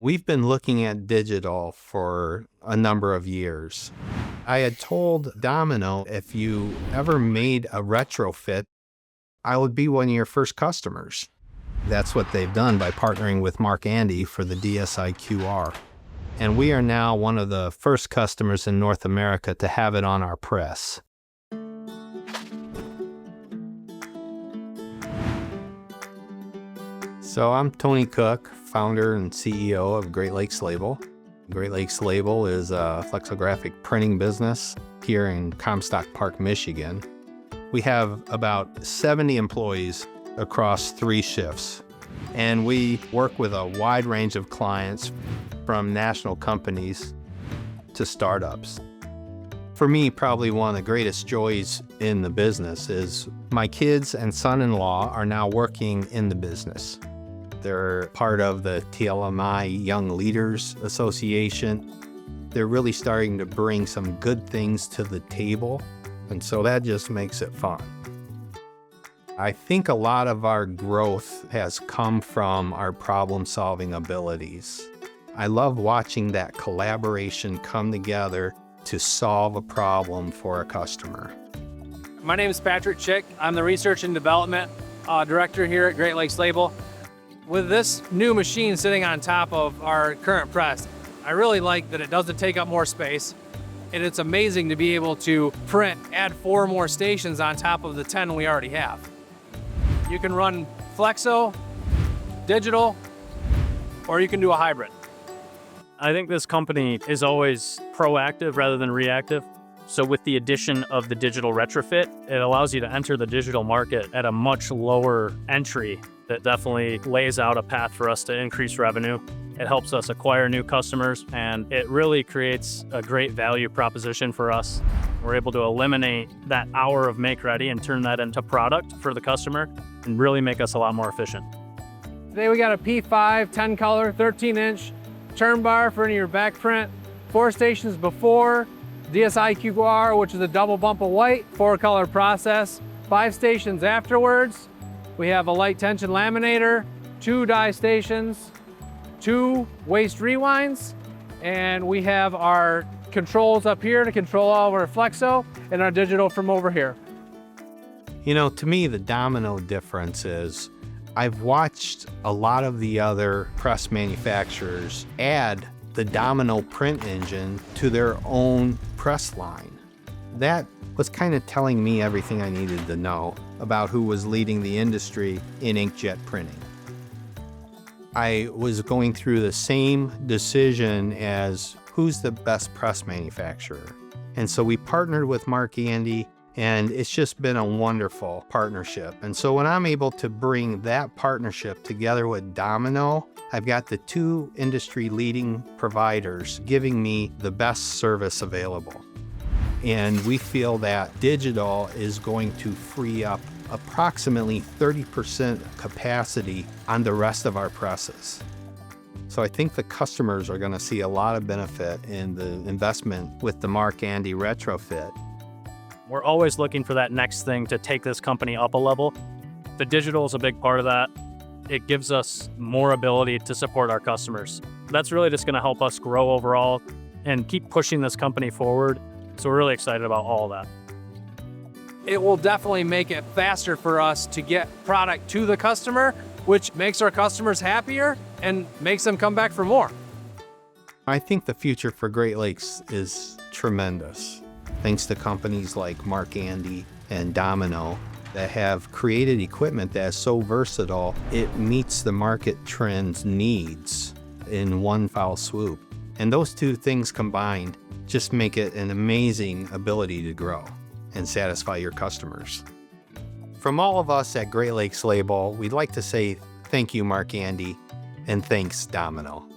We've been looking at digital for a number of years. I had told Domino, if you ever made a retrofit, I would be one of your first customers. That's what they've done by partnering with Mark Andy for the DSiQ-R. And we are now one of the first customers in North America to have it on our press. So I'm Tony Cook, founder and CEO of Great Lakes Label. Great Lakes Label is a flexographic printing business here in Comstock Park, Michigan. We have about 70 employees across 3 shifts, and we work with a wide range of clients from national companies to startups. For me, probably one of the greatest joys in the business is my kids and son-in-law are now working in the business. They're part of the TLMI Young Leaders Association. They're really starting to bring some good things to the table, and so that just makes it fun. I think a lot of our growth has come from our problem-solving abilities. I love watching that collaboration come together to solve a problem for a customer. My name is Patrick Chick. I'm the Research and Development Director here at Great Lakes Label. With this new machine sitting on top of our current press, I really like that it doesn't take up more space. And it's amazing to be able to add 4 more stations on top of the 10 we already have. You can run flexo, digital, or you can do a hybrid. I think this company is always proactive rather than reactive. So with the addition of the digital retrofit, it allows you to enter the digital market at a much lower entry. That definitely lays out a path for us to increase revenue. It helps us acquire new customers, and it really creates a great value proposition for us. We're able to eliminate that hour of make ready and turn that into product for the customer and really make us a lot more efficient. Today we got a P5, 10 color, 13-inch turn bar for any of your back print. 4 stations before, DSiQ-R, which is a double bump of white, 4-color process. 5 stations afterwards. We have a light tension laminator, 2 die stations, 2 waste rewinds, and we have our controls up here to control all of our flexo and our digital from over here. You know, to me, the Domino difference is I've watched a lot of the other press manufacturers add the Domino print engine to their own press line. That was kind of telling me everything I needed to know about who was leading the industry in inkjet printing. I was going through the same decision as who's the best press manufacturer. And so we partnered with Mark Andy, and it's just been a wonderful partnership. And so when I'm able to bring that partnership together with Domino, I've got the 2 industry leading providers giving me the best service available. And we feel that digital is going to free up approximately 30% capacity on the rest of our presses. So I think the customers are going to see a lot of benefit in the investment with the Mark Andy retrofit. We're always looking for that next thing to take this company up a level. The digital is a big part of that. It gives us more ability to support our customers. That's really just going to help us grow overall and keep pushing this company forward. So we're really excited about all of that. It will definitely make it faster for us to get product to the customer, which makes our customers happier and makes them come back for more. I think the future for Great Lakes is tremendous, thanks to companies like Mark Andy and Domino that have created equipment that is so versatile, it meets the market trends needs in one foul swoop. And those 2 things combined just make it an amazing ability to grow and satisfy your customers. From all of us at Great Lakes Label, we'd like to say thank you, Mark Andy, and thanks, Domino.